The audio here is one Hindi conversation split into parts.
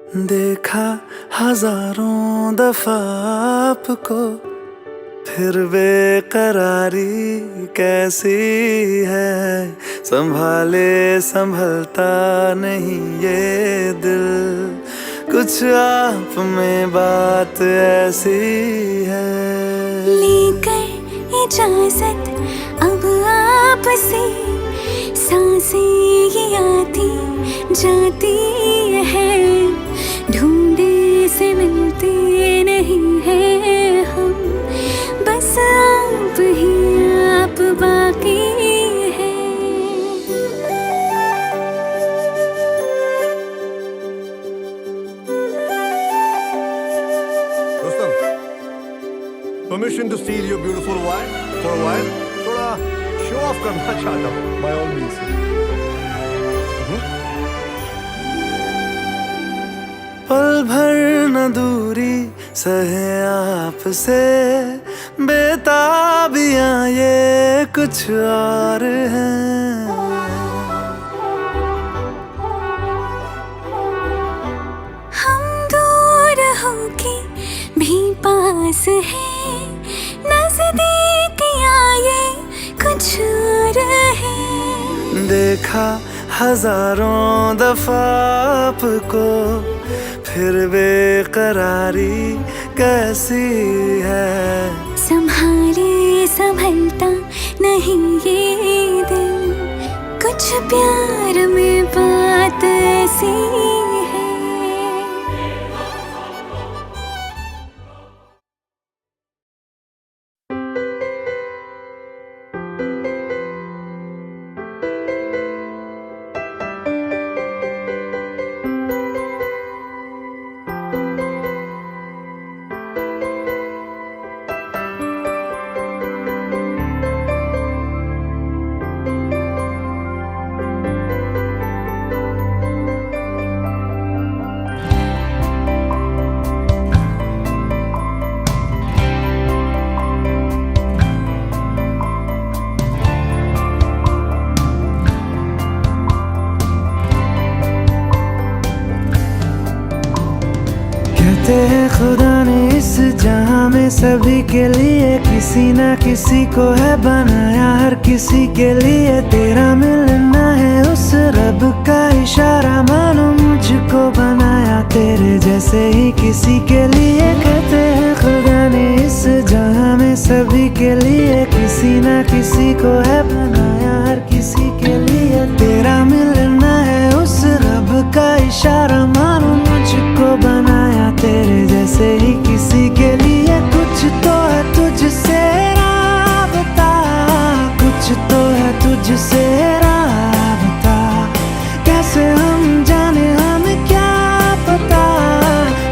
देखा हजारों दफा आपको, फिर बेकरारी कैसी है। संभाले संभलता नहीं ये दिल, कुछ आप में बात ऐसी है। लेकर इजाजत अब आपसे सांसें ये आती जाती है, ढूंढे से मिलते नहीं है हम, बस आप ही आप बाकी है। Dostum, permission to steal your beautiful wife for a while? थोड़ा शो ऑफ करना चाहता हूँ, by all means. पल भर न दूरी सहे आपसे, बेताबियां ये कुछ और हैं। हम दूर होके भी पास हैं, नजदीकियां ये कुछ और है। देखा हजारों दफा आपको, फिर बेकरारी कैसी है। संभाले संभलता नहीं ये दिल, कुछ प्यार में बात ऐसी है। कहते हैं खुदा ने इस जहां में सभी के लिए किसी ना किसी को है बनाया, हर किसी के लिए तेरा मिलना है उस रब का इशारा। मानो मुझको बनाया तेरे जैसे ही किसी के लिए। कहते हैं खुदा ने इस जहां में सभी के लिए किसी ना किसी को है बनाया, हर किसी के लिए तेरा मिलना है उस रब का इशारा। मानो मुझको बनाया तेरे जैसे ही किसी के लिए। कुछ तो है तुझसे राबता, कुछ तो है तुझसे राबता, कैसे हम जाने हमें क्या पता।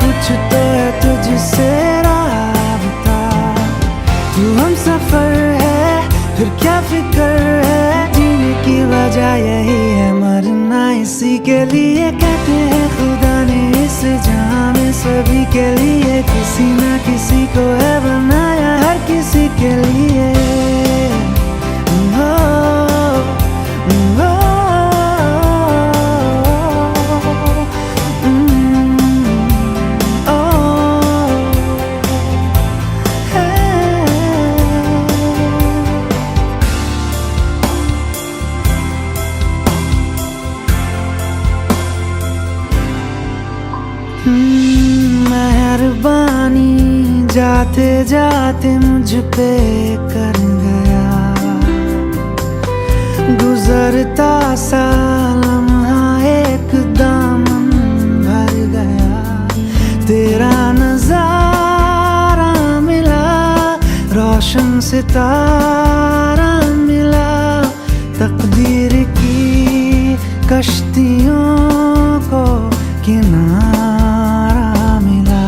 कुछ तो है तुझसे राबता, तू हम सफर है फिर क्या फिक्र है। जीने की वजह यही है, मरना इसी के लिए। कहते हैं खुदा ने इस जहां में सभी के लिए किसी ना किसी को है बनाया, हर किसी के लिए। मेहरबानी जाते जाते मुझ पे कर गया, गुजरता सा लम्हा एक दामन भर गया। तेरा नजारा मिला, रोशन सितारा मिला, तकदीर की कश्तियों को किनारा मिला।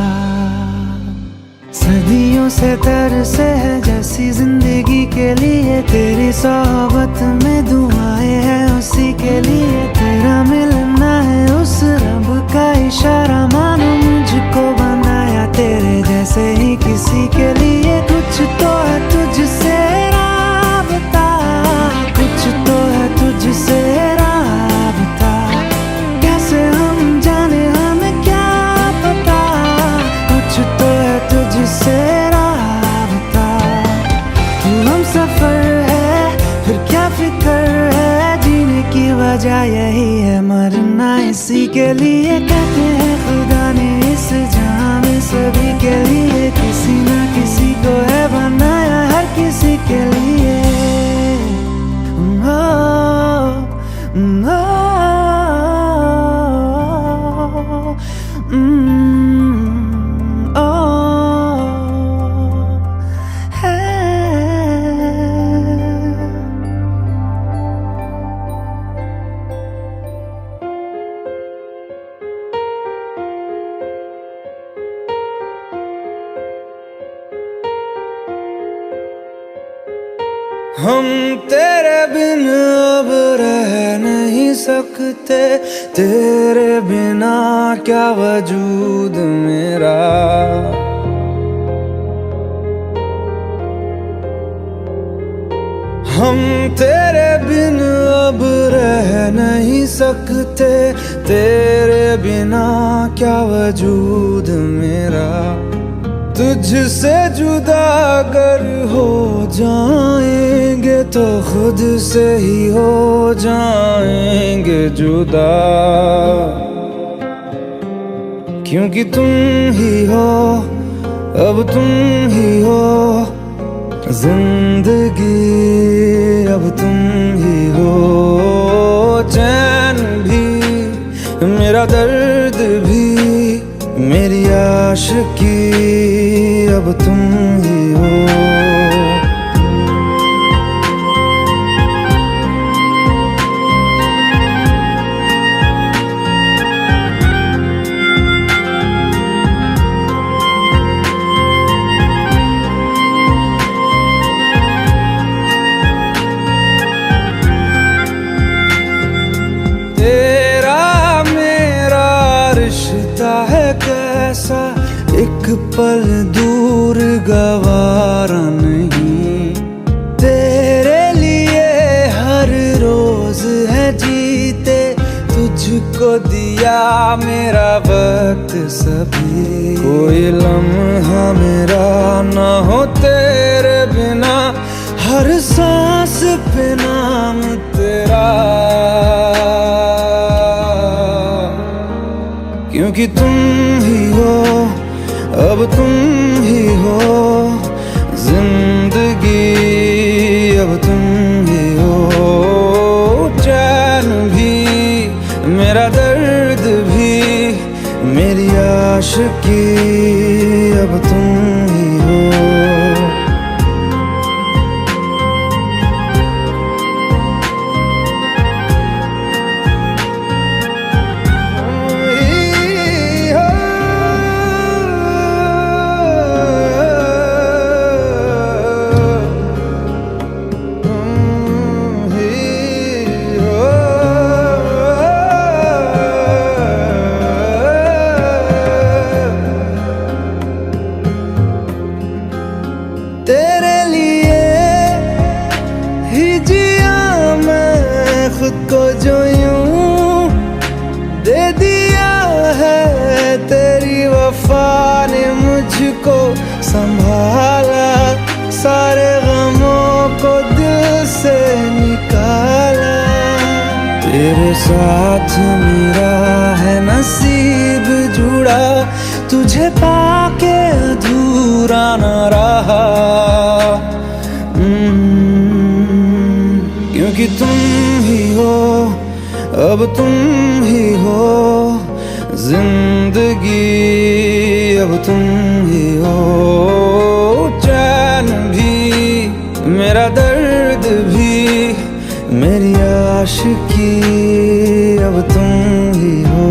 सदियों से तरसे है जैसी जिंदगी के लिए, तेरी सोहबत में दुआएं हैं उसी के लिए। तेरा मिलना है उस रब का इशारा। मानो मुझको बनाया तेरे जैसे ही किसी के लिए। कुछ तो है तुझसे राबता, कुछ तो है तुझसे राबता, कैसे हम जाने हमें क्या वजह यही है मरना इसी के लिए। कहते हैं खुदा ने इस जहां में सभी के लिए किसी ना किसी को है बनाया, हर किसी के लिए। हम तेरे बिन अब रह नहीं सकते, तेरे बिना क्या वजूद मेरा। हम तेरे बिन अब रह नहीं सकते, तेरे बिना क्या वजूद मेरा। तुझसे जुदा अगर हो जाएंगे तो खुद से ही हो जाएंगे जुदा। क्योंकि तुम ही हो, अब तुम ही हो जिंदगी, अब तुम ही हो। चैन भी मेरा दर्द भी मेरी आशिकी, अब तुम ही हो। तेरा मेरा रिश्ता है कैसा, एक पल दूर गवारा नहीं। तेरे लिए हर रोज है जीते, तुझको दिया मेरा वक्त सभी। कोई लम्हा मेरा ना हो तेरे बिना, हर सांस पे नाम तेरा। क्योंकि तुम ही हो, अब तुम ही हो जिंदगी, अब तुम ही हो। चैन भी मेरा दर्द भी मेरी आशिकी, अब तुम ही हो। तेरे लिए ही जिया मैं खुद को, जो यूं दे दिया है तेरी वफा ने मुझको संभाला। सारे गमों को दिल से निकाला, तेरे साथ मेरा है नसीब जुड़ा। तुझे पाके अधूरा न रहा, क्योंकि तुम ही हो, अब तुम ही हो जिंदगी, अब तुम ही हो। चैन भी मेरा दर्द भी मेरी आशिकी, अब तुम ही हो।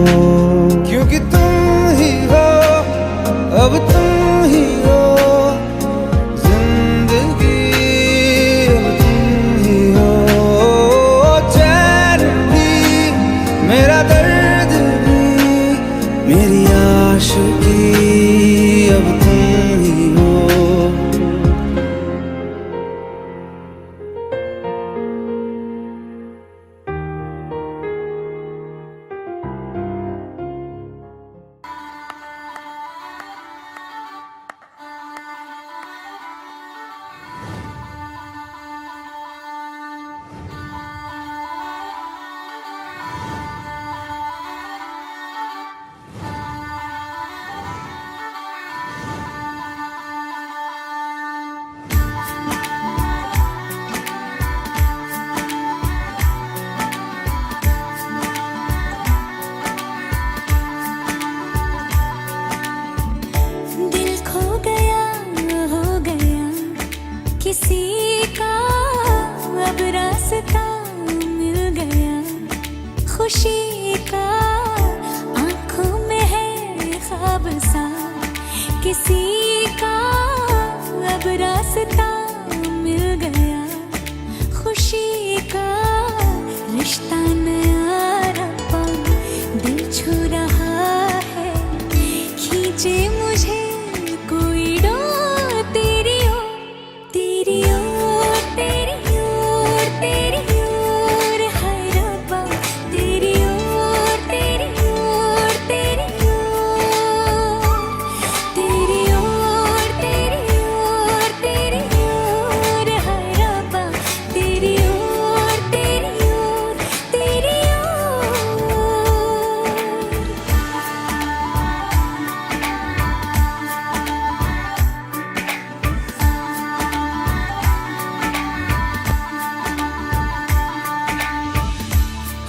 क्योंकि तुम ही हो, अब तुम ही हो जिंदगी, अब तुम ही हो। चैन भी मेरा दर्द भी मेरी आशिकी, किसी का अब रास्ता मिल गया, खुशी का आंखों में है ख्वाब सा, किसी का अब रास्ता मिल गया, खुशी का रिश्ता नया रब्बा दिल छू रहा है, खींचे मुझे कोई डोर तेरी ओर, तेरी ओर, तेरी ओर, तेरी ओर, हाय रब्बा तेरी ओर, तेरी ओर, तेरी ओर, तेरी ओर, तेरी ओर, तेरी ओर, हाय रब्बा तेरी ओर, तेरी ओर, तेरी ओर।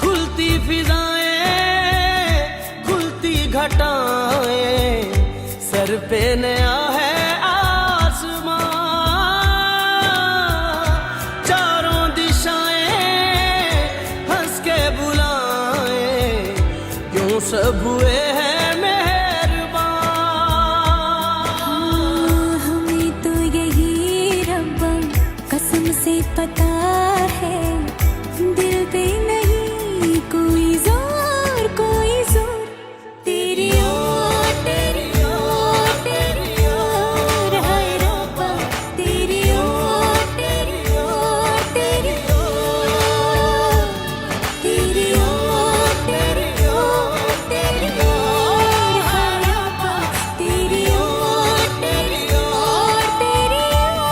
खुलती फिजाएं, खुलती घटाएं, सर पे नया है आसमां, चारों दिशाएं हंस के बुलाएं, क्यों सब हुए हैं मेहरबान। हमें तो यही रब्बा कसम से पता है, दिल पे नहीं कोई जोर, कोई जोर, तेरी ओर, तेरी ओर, तेरी ओर, हाय रब्बा तेरी ओर, तेरी ओर, तेरी ओर, तेरी ओर, तेरी ओर, तेरी ओर, हाय रब्बा तेरी ओर, तेरी ओर, तेरी ओर,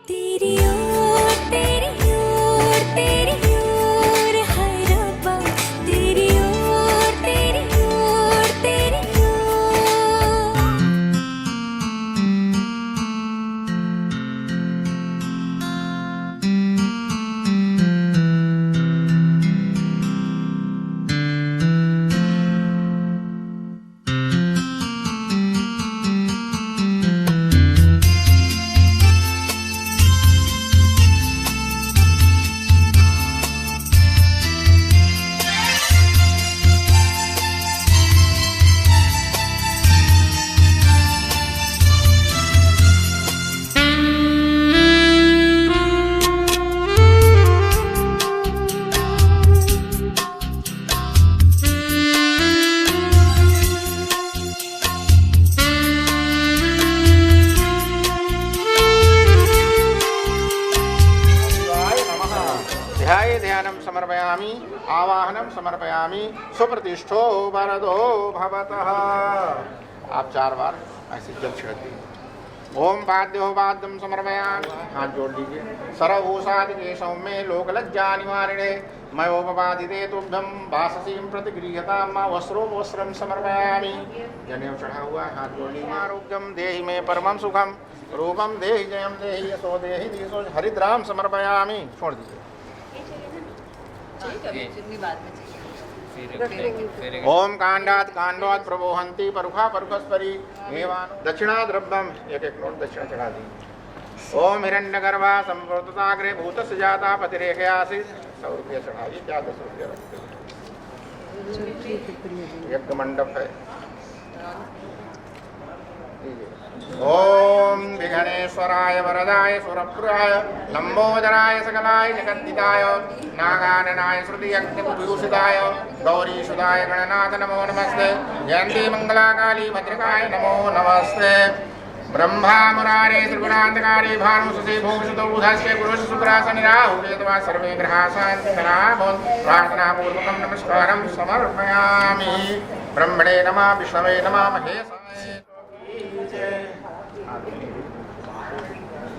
तेरी ओर, तेरी ओर, तेरी ओर, हाय रब्बा तेरी ओर, तेरी ओर, तेरी ओर। शिवाय नमः। ध्याये ध्यानं समर्पयामि, आवाहनं समर्पयामि, सुप्रतिष्ठो वरदो भवतः। आप 4 बार ऐसे जल छिड़क दीजिए। ओम पाद्यो पाद्यम समर्पयामि, हाथ जोड़ लीजिए। सर्वभूषादि केशव में लोक लज्जा निवारिणे मयोपवादिते तुभ्यं वाससीं प्रतिगृह्यतां मा वस्त्रो वस्त्रं समर्पयामि। जनेऊ चढ़ा हुआ है, हाथ जोड़ लीजिए। आरोग्यम देहि में परमं सुखम, रूपम देहि जयम देहि यशो देहि दिशो हरिद्राम समर्पयामि। छोड़ दीजिए। ओम कांडात कांडोत प्रबोहंती परुखा परुखस्परी एवान दक्षिणा द्रव्यम, एक एक नोट दक्षिणा चढ़ा दी। ओम हिरण्यगर्भा संवर्तताग्रे भूतस्य जाता पतिरेकयासि। 100 रुपया चढ़ाइए, क्या 10 रुपया रखते हैं। यज्ञ मंडप है। ओम विघ्नेश्वराय वरदाय सुरप्राय लंबोदराय सकलाय निकंदिताय नागाननाय श्रुति अग्निभूषिताय गौरीसुदाय गणनाथ नमो नमस्ते। जयंती मंगला काली भद्रकाय नमो नमस्ते। ब्रह्मा मुरारे त्रिगुणांतकारी भानुसुते भूषितो बुधस्य गुरुः शुक्रासन राहु केतवा सर्वे ग्रहाः शान्तिकराः भवन्तु। प्रार्थना पूर्वकं नमस्कारं समर्पयामि। ब्रह्मणे नमः, विष्णवे नमः, महेशाय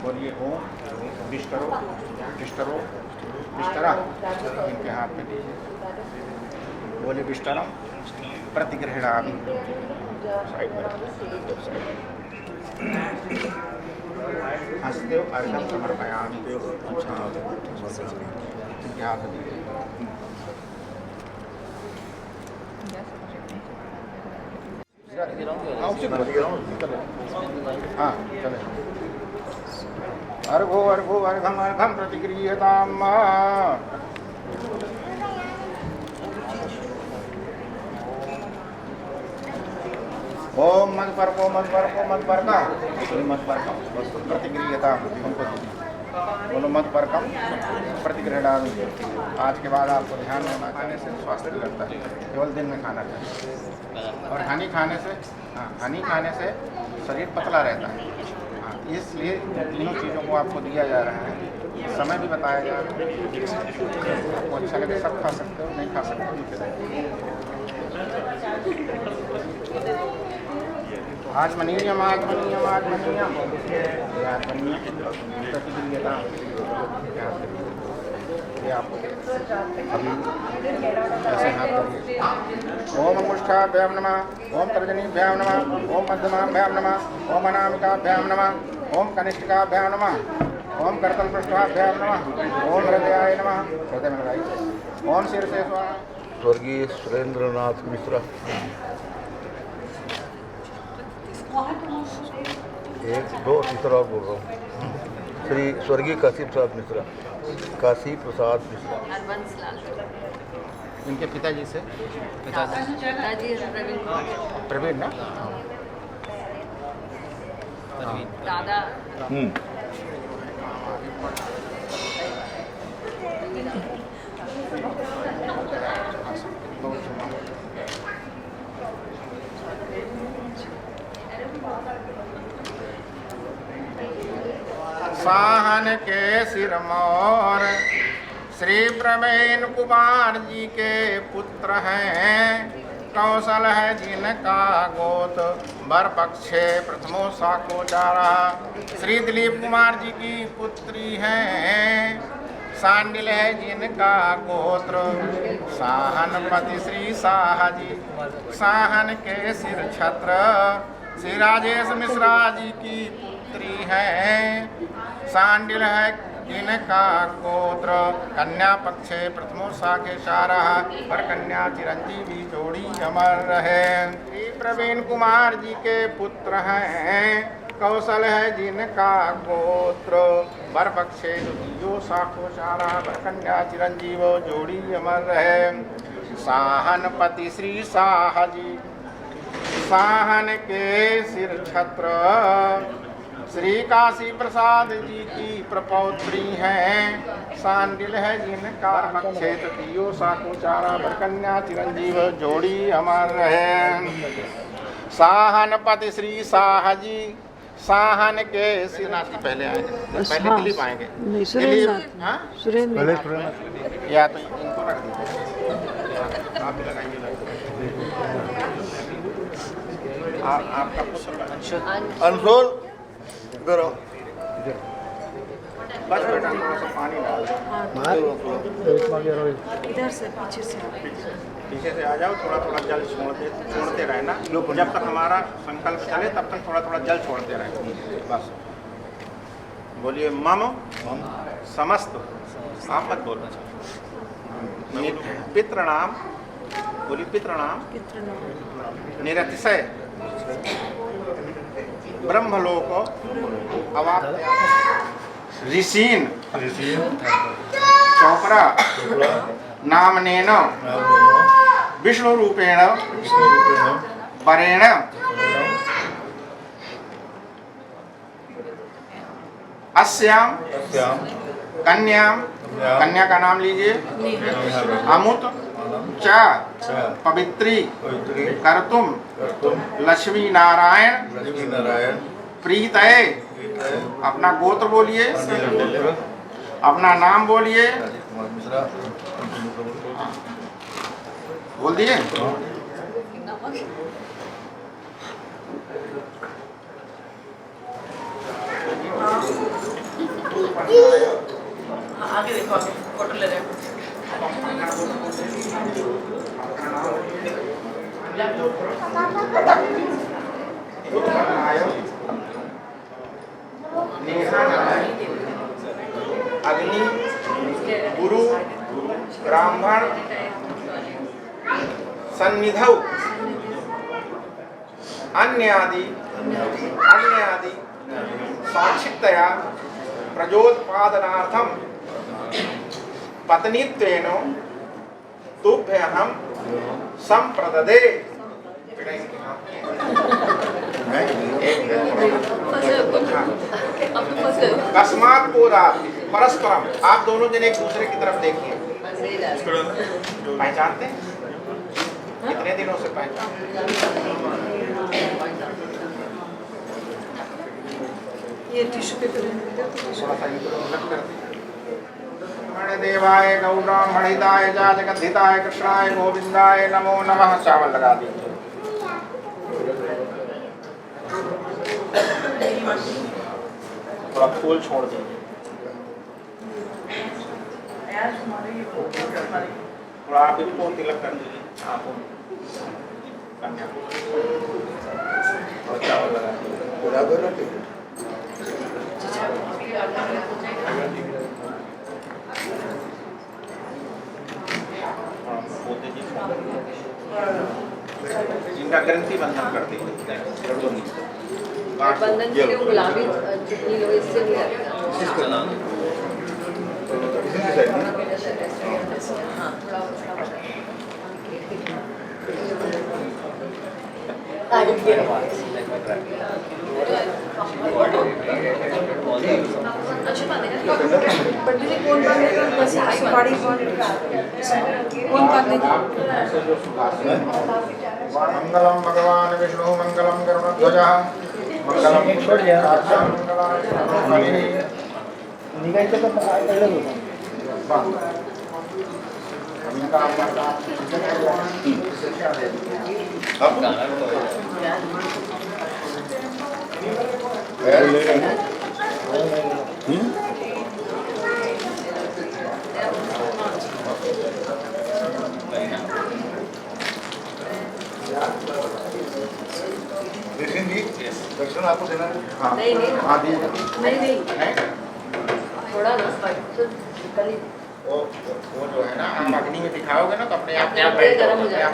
बोलिए ओम विष्टरो विष्टरो विष्टरा, इनके हाथ में दीजिए। बोलिए विष्टरम प्रतिगृह्णामि। साइड में हस्तदेव अर्घ्यं समर्पयामि। इनके हाथ में दीजिए। हाँ, उसी को हाँ चले। अर्घो अर्घो अर्घम अर्घम प्रतिक्रियताम। ओम मत पर को मत पर को मत पर का मत पर का प्रतिक्रियता हमको बोलो मत पर कम प्रतिक्रिया। आज के बाद आपको ध्यान होना खाने से स्वास्थ्य बिगड़ता है, केवल दिन में खाना चाहिए। और हनी खाने से हनी खाने से शरीर पतला रहता है। हाँ, इसलिए तीनों चीज़ों को आपको दिया जा रहा है, समय भी बताया जा रहा है। आपको अच्छा लगे सब खा सकते हो, नहीं खा सकते हो। आज मनीयम आज मनीयम आज मनीयम आज मनीयम प्रतिक्रियता ये आपको अभी ऐसे हाथ करिए। ओम अंगुष्ठाभ्याम नमः, ओम तर्जनीभ्याम नमः, ओम मध्यमाभ्याम नमः, ओम अनामिकाभ्याम नमः, ओम कनिष्ठिकाभ्याम नमः, ओम करतलपृष्ठाभ्याम नमः, ओम हृदयाय नमः। हृदय में लगाइए। ओम शीर्षे स्वाहा। स्वर्गीय सुरेंद्रनाथ मिश्रा, एक दो तीसरा बोल रहा हूँ। श्री स्वर्गीय काशी प्रसाद मिश्रा, काशी प्रसाद मिश्रा। इनके पिताजी से पिताजी प्रवीण ना दादा साहन के सिरमौर श्री प्रवीण कुमार जी के पुत्र हैं। कौशल है जिनका गोत वर पक्षे प्रथमो साकोचारा। श्री दिलीप कुमार जी की पुत्री हैं। सांडिल है जिनका गोत्र साहनपति श्री शाह जी। साहन के सिर छत्र श्री राजेश मिश्रा जी की पुत्री हैं। सांडिल है जिनका गोत्र कन्या पक्षे प्रथमो साखे सारा। पर कन्या चिरंजीवी जोड़ी अमर रहे। श्री प्रवीण कुमार जी के पुत्र हैं। कौशल है जिनका गोत्र वर पक्षे द्वितीयो साखो सारा। पर कन्या चिरंजीव जोड़ी अमर रहे। साहनपति श्री शाह जी। साहन के सिर छत्र श्री काशी प्रसाद जी की प्रपौत्री हैं। सांडिल है जिनका पक्षे तृतीयो साकोचारा। वर कन्या चिरंजीव जोड़ी अमर रहे। साहनपति श्री शाह जी। साहन के सिरनाथ पहले आएंगे, पहले दिलीप आएंगे। सुरेंद्र या तो इनको रख दीजिए, आप भी लगाइए। आपका अंशुल इधर आओ। बस बेटा थोड़ा सा पानी डाल इधर से पीछे से पीछे से आ जाओ। थोड़ा थोड़ा जल छोड़ते रहना। जब तक हमारा संकल्प चले तब तक थोड़ा थोड़ा जल छोड़ते रहना। बस बोलिए मम समस्त। आप मत बोलो। पितृणाम बोलिए। पितृणाम निरतिशय ब्रह्मलोक अवाप्य ऋषीन चौपरा नामनेन विष्णु रूपेण वरेण अस्याम कन्याम। कन्या का नाम लीजिए। अमुत च पवित्री कर्तुम लक्ष्मी नारायण प्रीतये। अपना गोत्र बोलिए, अपना नाम बोलिए। बोल दिए। आगे देखो, आगे फोटो ले रहे हैं। अग्नि गुरु ब्राह्मण सन्निधौ अन्य आदि अन्यादि साक्षितया प्रजोत्पादनार्थम पत्नीत्वेन तुभ्यहं संप्रददे। कस्मात् पूर्वात् परस्परम, आप दोनों जन एक दूसरे की तरफ देखिए। पहचानते हैं? कितने दिनों से पहचानते? ये टिश्यू पेपर थोड़ा सा ये तो अलग कर दें। देवाय गौब्राह्मणिताय जगद्धिताय कृष्णाय गोविंदाय नमो नमः। चावल लगा दीजिए। थोड़ा फूल छोड़ दीजिए। थोड़ा आप भी तो तिलक कर दीजिए। आप कन्या और चावल लगा दीजिए। जिनका ग्रंथि बंधन कर दीजिए। बंधन के लिए गुलाबी जितनी लो इससे भी कौन सुपारी कौन मंगलम भगवान विष्णु मंगलम गरुड़ध्वज मंगलम दर्शन आपको देना है? हाँ नहीं हाँ दिए नहीं थोड़ा ना वो जो है ना, आप अग्नि में दिखाओगे ना तो अपने आप गरम हो जाएगा।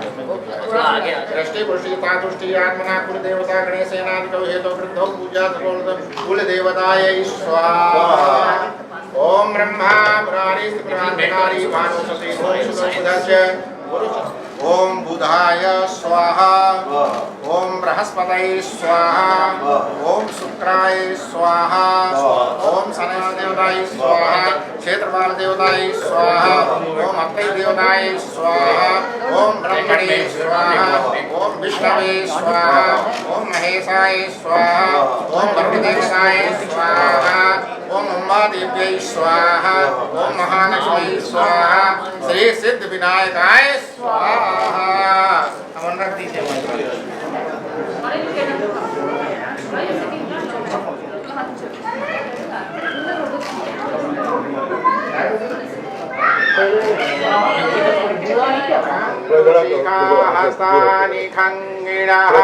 थोड़ा आगे दृष्टि पुष्टि तातुष्टि आत्मना कुल देवता गणेशेनादिको हेतु वृद्धौ पूजा कुल देवतायै स्वाहा। ओम ब्रह्मा मुरारी त्रिपुरारी भानुसती बुधस्य ओम बुधाय स्वाहा। ओम बृहस्पतये स्वाहा। ओम शुक्राय स्वाहा। ओम शनय देवताय स्वाहा। क्षेत्रपाल देवताय स्वाहा। ओम अत्रै देवताय स्वाहा। ओम ब्रह्मणे स्वाहा। ओम विष्णवे स्वाहा। ओम महेशाय स्वाहा। ओम वरुणदेवताय स्वाहा। ओम उमादेव्यै स्वाहा। ओम महालक्ष्मी स्वाहा। श्री सिद्ध विनायकाय स्वाहा। हवन रख दीजिए। हस्तानि खङ्गिणः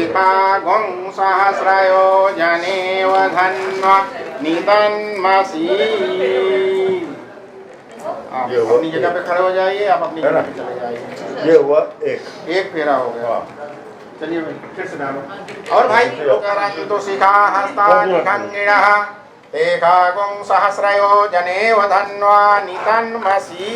एकागं सहस्रयो जनेव धन्वा नितन्मसि। आप अपनी जगह पे खड़े हो जाइए। आप अपनी जगह पे चले जाइए। ये हुआ एक फेरा हो गया। चलिए फिर से डालो। और भाई तो सीखा हस्तानि खङ्गिणः एकागं सहस्रयो जनेव धन्वा नितन्मसि।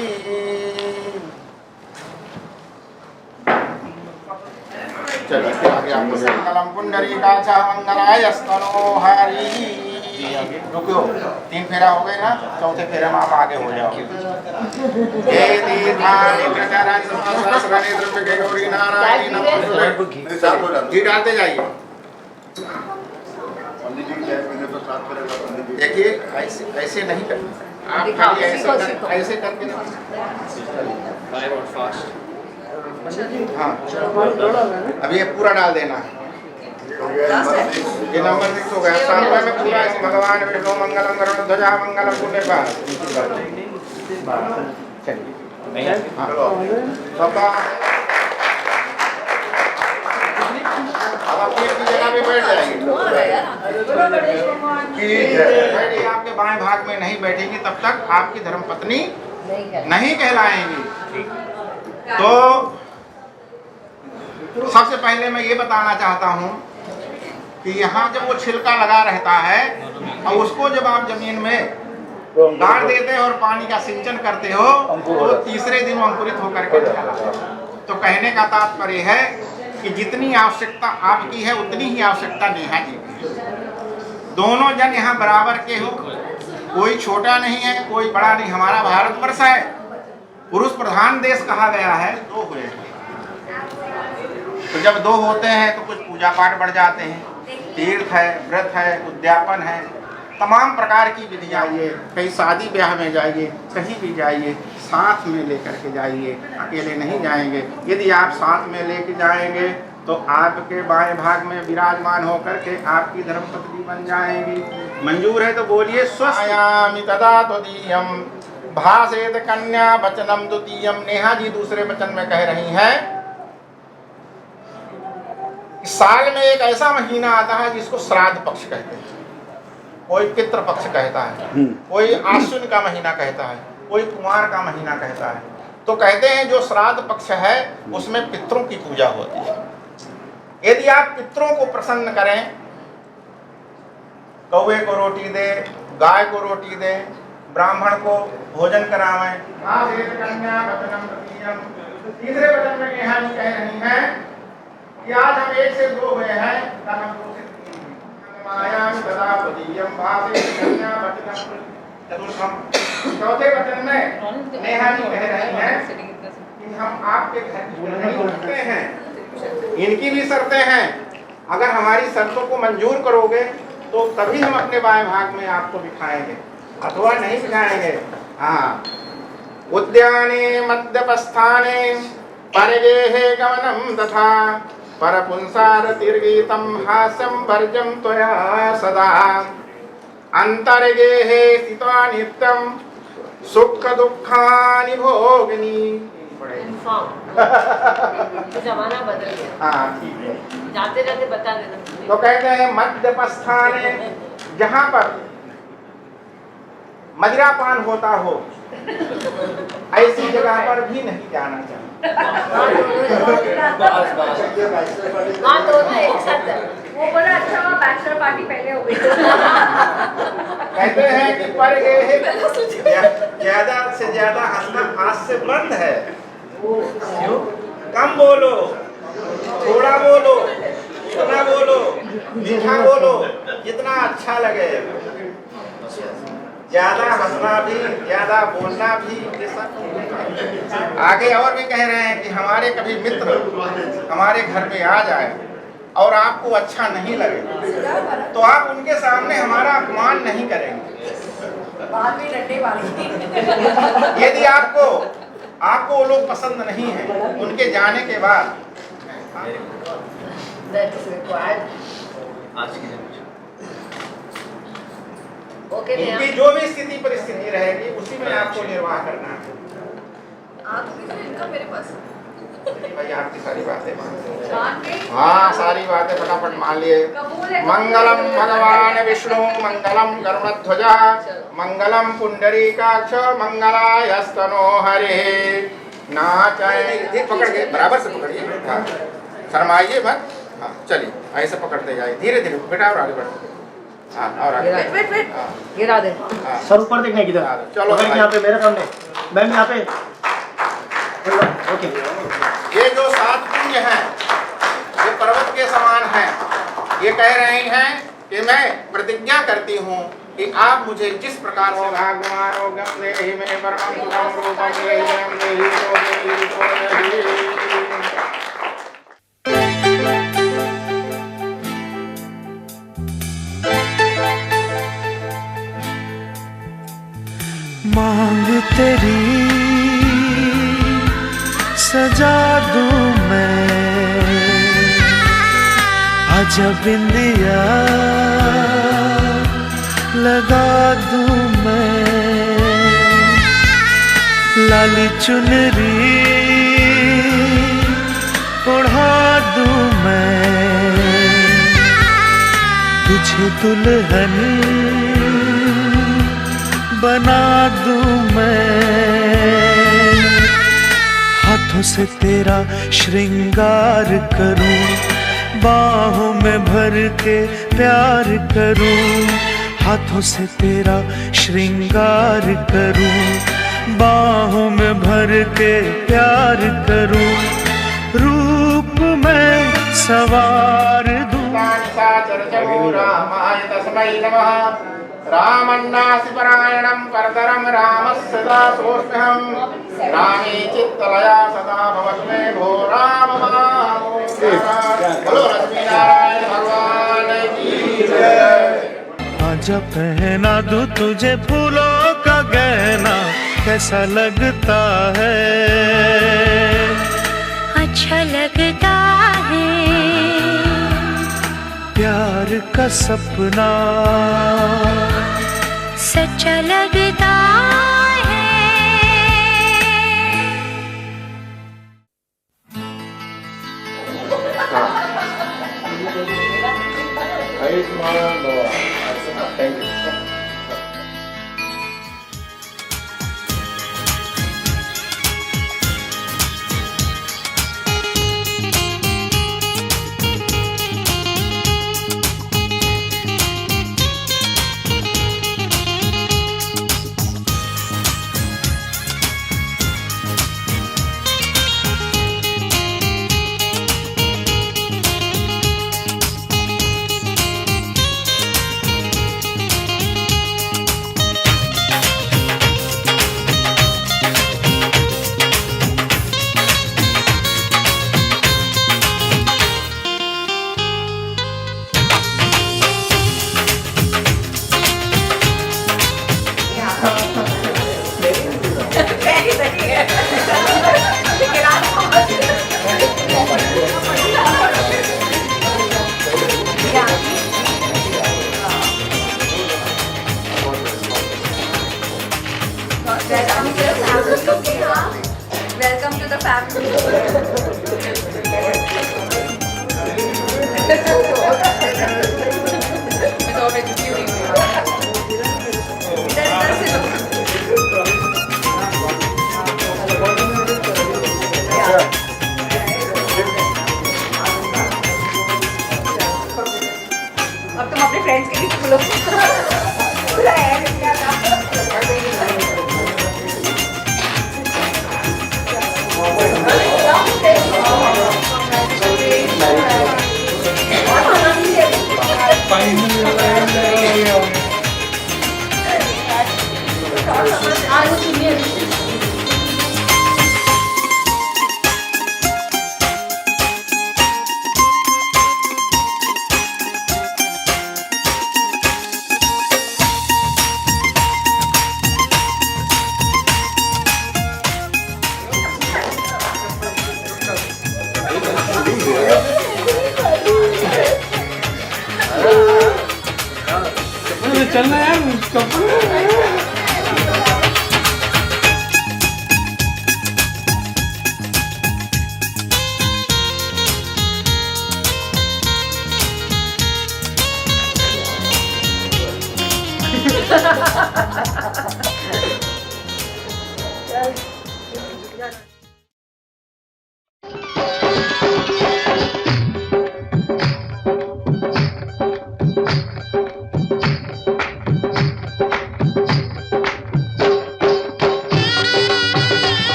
चलिए फिर आगे आपको मंगलम पुंडरीकाक्षः मंगलाय स्तनोहरि। रुको, 3 फेरा हो गए ना, चौथे फेरे में आप आगे हो जाओ। हे तीर्थानि प्रचारानि सहस्राणि द्रव्य गौरी नारायणी नमोस्तुते। घी डालते जाइए। देखिए ऐसे नहीं करना, आप खाली ऐसे करके हाँ अभी ये पूरा डाल देना है। ये नंबर 6 हो गया। 7वें में पूरा ऐसे भगवान विष्णु मंगलम गरुड़ध्वजा मंगलम पुण्यपाद। चलिए पापा अब अपनी जगह पे बैठ जाएंगे। आपके बाएं भाग में नहीं बैठेंगी तब तक आपकी धर्मपत्नी नहीं कहलाएंगी। तो सबसे पहले मैं ये बताना चाहता हूँ कि यहाँ जब वो छिलका लगा रहता है और उसको जब आप जमीन में गाड़ देते हो और पानी का सिंचन करते हो तो तीसरे दिन वो अंकुरित होकर के निकला। तो कहने का तात्पर्य है कि जितनी आवश्यकता आपकी है उतनी ही आवश्यकता नेहा जी की है। दोनों जन यहाँ बराबर के हो, कोई छोटा नहीं है कोई बड़ा नहीं। हमारा भारतवर्ष है पुरुष प्रधान देश कहा गया है, दो हुए हैं। तो जब दो होते हैं तो कुछ पूजा पाठ बढ़ जाते हैं, तीर्थ है, व्रत है, उद्यापन है, तमाम प्रकार की विधियाँ। ये कहीं शादी ब्याह में जाइए, कहीं भी जाइए साथ में लेकर के जाइए, अकेले नहीं जाएंगे। यदि आप साथ में लेके जाएंगे तो आपके बाएं भाग में विराजमान होकर के आपकी धर्मपत्नी बन जाएंगी। मंजूर है तो बोलिए स्वस्यामि तदा तदीयम भासेत कन्या वचनम द्वितीयम। नेहा जी दूसरे वचन में कह रही हैं साल में एक ऐसा महीना आता है जिसको श्राद्ध पक्ष कहते हैं, कोई पितृ पक्ष कहता है, कोई आश्विन का महीना कहता है, कोई कुमार का महीना कहता है। तो कहते हैं जो श्राद्ध पक्ष है उसमें पितरों की पूजा होती है। यदि आप पितरों को प्रसन्न करें, कौवे को रोटी दे, गाय को रोटी दे, ब्राह्मण को भोजन करावें। तीसरे वचन में नेहा जी कह रही हैं कि आज हम एक से दो हुए हैं, चौथे वचन में नेहा जी कह रही हैं कि हम आपके घर की शर्तें हैं, इनकी भी शर्तें हैं। अगर हमारी शर्तों को मंजूर करोगे तो तभी हम अपने बाएं भाग में आपको बिठाएंगे, अथवा नहीं बिठाएंगे। हाँ, उद्याने मध्यपस्थाने परगेहे गमनम तथा परपुंसार तीर्गीतम हास्यम वर्जम त्वया सदा अंतर्गेहे स्थित्वा नित्यम सुख दुखानि भोगिनी। जमाना बदल गया। हाँ ठीक है, जाते जाते बता देना। तो कहते हैं मध्यपस्थाने, जहाँ पर मदिरापान होता हो ऐसी जगह पर भी नहीं जाना चाहिए। हाँ तो एक साथ वो बड़ा अच्छा वहाँ बैचलर पार्टी पहले हो गई। कहते हैं कि पर ज्यादा से ज्यादा हंसना हाथ से बंद है। कम बोलो, थोड़ा बोलो, उतना बोलो, मीठा बोलो, जितना अच्छा लगे। ज्यादा हंसना भी, ज्यादा बोलना भी, ये सब। आगे और भी कह रहे हैं कि हमारे कभी मित्र हमारे घर पे आ जाए और आपको अच्छा नहीं लगे तो आप उनके सामने हमारा अपमान नहीं करेंगे। यदि आपको वो लोग पसंद नहीं है, उनके जाने के बाद उनकी जो भी स्थिति परिस्थिति रहेगी उसी में आपको निर्वाह करना है। मेरे पास भाई आपकी सारी बातें हाँ, सारी बातें फटाफट मान लिए। मंगलम भगवान विष्णु, मंगलम गरुड़ध्वज, मंगलम पुंडरीकाक्ष, मंगलायस्तनो हरे। नाचाए पकड़ के बराबर से पकड़िए, हाँ शर्माइए मत। हाँ चलिए ऐसे पकड़ते जाइए, धीरे धीरे बेटा और आगे बढ़ो। हाँ और आगे गिरा दे। सर ऊपर देखने किधर? चलो यहाँ पे मेरे सामने, मैम यहाँ पे। ओके, ये जो 7 पुंज हैं ये पर्वत के समान हैं। ये कह रहे हैं कि मैं प्रतिज्ञा करती हूँ कि आप मुझे जिस प्रकार से मांग तेरी सजा दूं मैं, अजब बिंदिया लगा दूं मैं, लाली चुनरी ओढ़ा दूं मैं, तुझे दुल्हन बना दूं मैं, हाथों से तेरा श्रृंगार करूं, बाहों में भर के प्यार करूं, हाथों से तेरा श्रृंगार करूं, बाहों में भर के प्यार करूं, रूप में सवार दूं। रामाय तस्मै नमः। रामन्नासिपरायणं परतरं रामस्य दासोऽस्म्यहं। रामे चित्तलया सदा भवतु मे भो राम बोलो लक्ष्मीनारायण भगवान की जय। आजा पहना दूं तुझे फूलों का गहना, कैसा लगता है? अच्छा लगता है। प्यार का सपना सच्चा लगता है। Thank you. Welcome to the family. Without interviewing you. अब तुम अपने फ्रेंड्स के बीच बोलो। चलना यार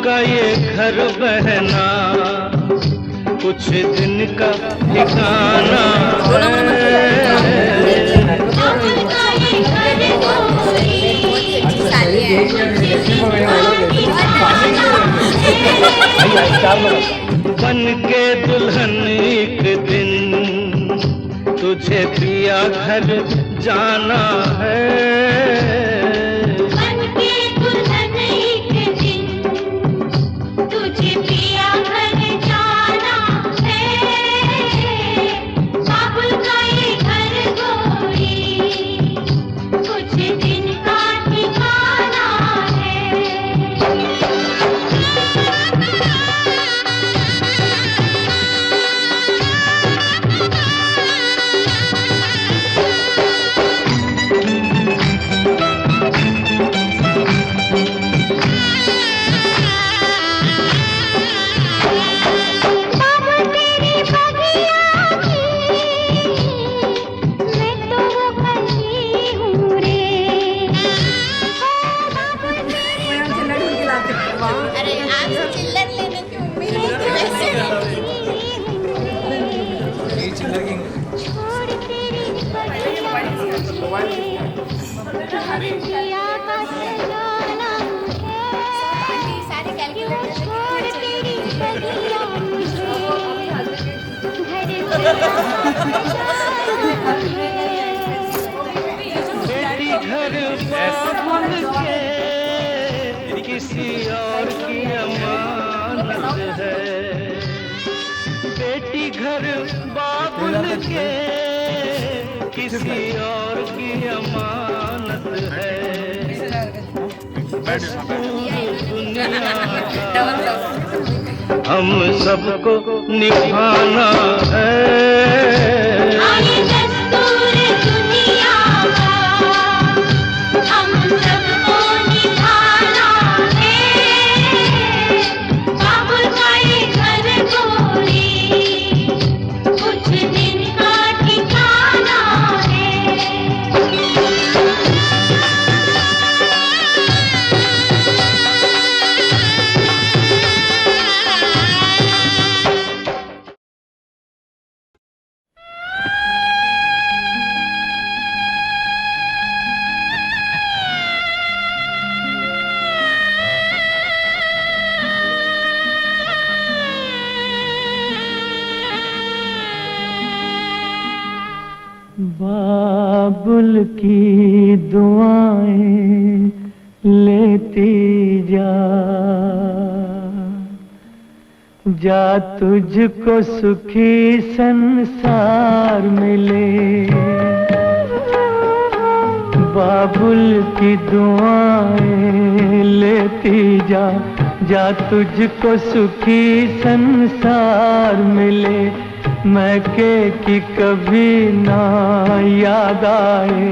का ये घर बहना कुछ दिन का ठिकाना बन के दुल्हन एक दिन तुझे पिया घर जाना है। बेटी घर बाबुल के किसी और की अमानत है, बेटी घर बाबुल के किसी और की अमानत है। हम सबको निभाना है, हम सबको निभाना है, बाबुल का ये घर गोरी कुछ दिन का ठिकाना है। बाबुल की दुआएं लेती जा तुझको सुखी संसार मिले। बाबुल की दुआएं लेती जा तुझको सुखी संसार मिले। मैके की कभी ना याद आए,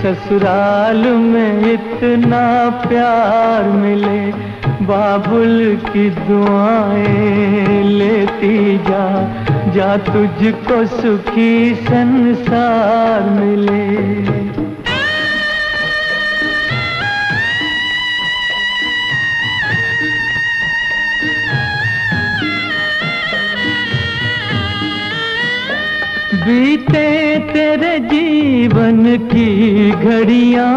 ससुराल में इतना प्यार मिले। बाबुल की दुआएं लेती जा तुझको सुखी संसार मिले। बीते तेरे जीवन की घड़ियां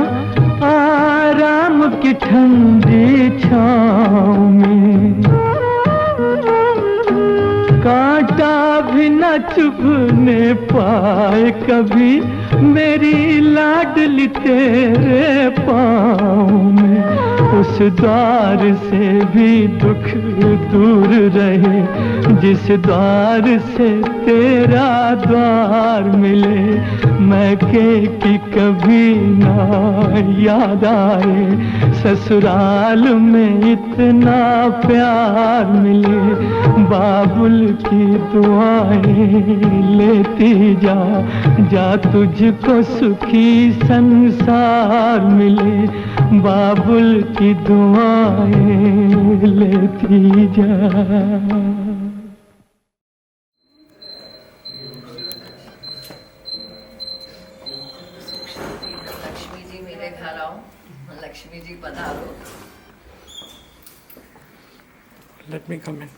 आराम की ठंडी छाँव में, कांटा भी न चुभने पाए कभी मेरी लाडली तेरे पाँव में। उस द्वार से भी दुख दूर रहे, जिस द्वार से तेरा द्वार मिले। मैके की कभी ना याद आए, ससुराल में इतना प्यार मिले। बाबुल की दुआएं लेती जा तुझको सुखी संसार मिले। बाबुल की दुआएं लेती जा। लक्ष्मी जी मेरे घर आओ, लक्ष्मी जी पधारो। Let me come in.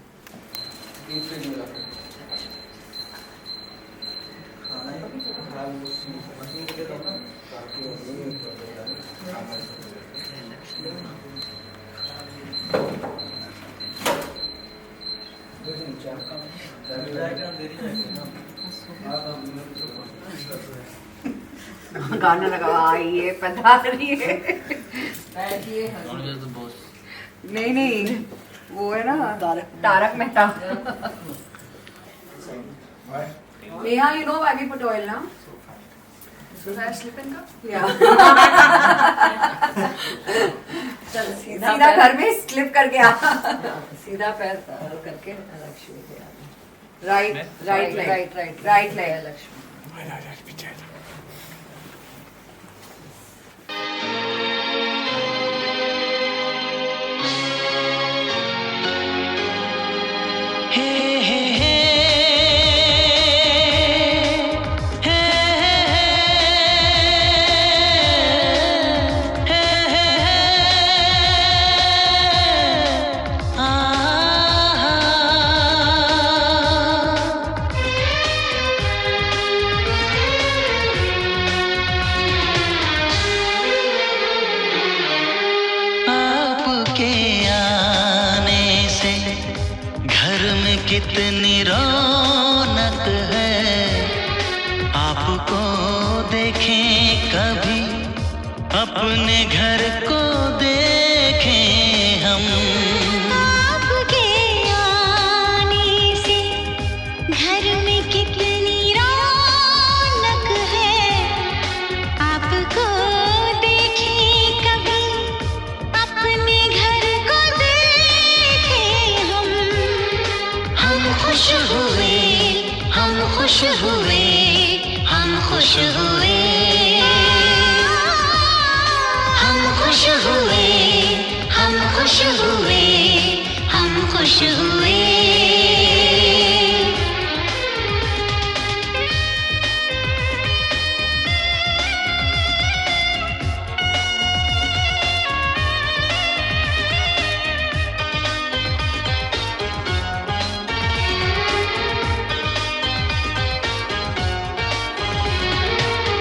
गाना लगा आइए पधारिए। नहीं वो है ना Tarak Mehta. Neha, you know why we put oil now? So that I slip in cup? Yeah. चल सीधा घर में स्लिप करके आ। सीधा पैर करके लक्ष्मी जी। Right leg Lakshmi. में कितनी रौनक है, आपको देखें कभी, अपने घर को देखें हम। आपके आने से घर में कितनी रौनक है, आपको देखें कभी, अपने घर को देखें हम। हम खुश हुए, हम खुश हुए, हम खुश हुए, हम खुश हुए, हम खुश हुए, हम खुश हुए।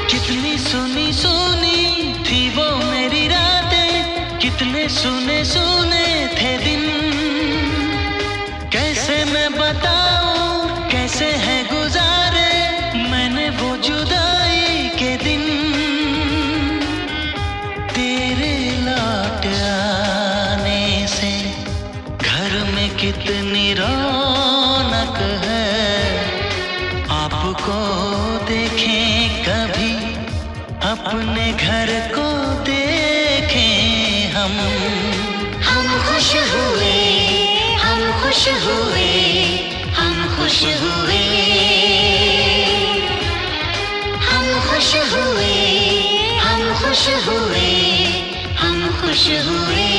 कितनी सुनी सुनी थी वो मेरी रातें, कितने सुने सुने थे दिन। कैसे मैं बताऊं कैसे है गुजारे मैंने वो जुदाई के दिन। तेरे लौट आने से घर में कितनी रौनक है, आपको देखें कभी, अपने घर को देखें हम। हम खुश हुए, हम खुश हुए, हम खुश हुए, हम खुश हुए, हम खुश हुए, हम खुश हुए।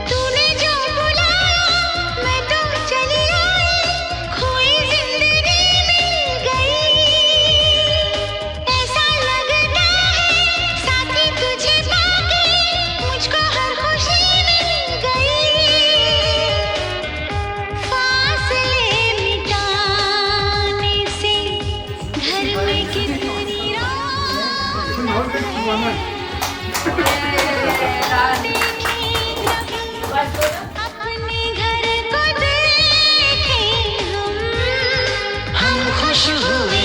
तूने जो बुलाया मैं तो चली आई, खोई जिंदगी मिल गई। ऐसा लगता है साथी तुझे पाके मुझको हर खुशी मिल गई। फासले मिटाने से घर में कितनी रौनक है, अपने घर को देखें हम। हम खुश हुए,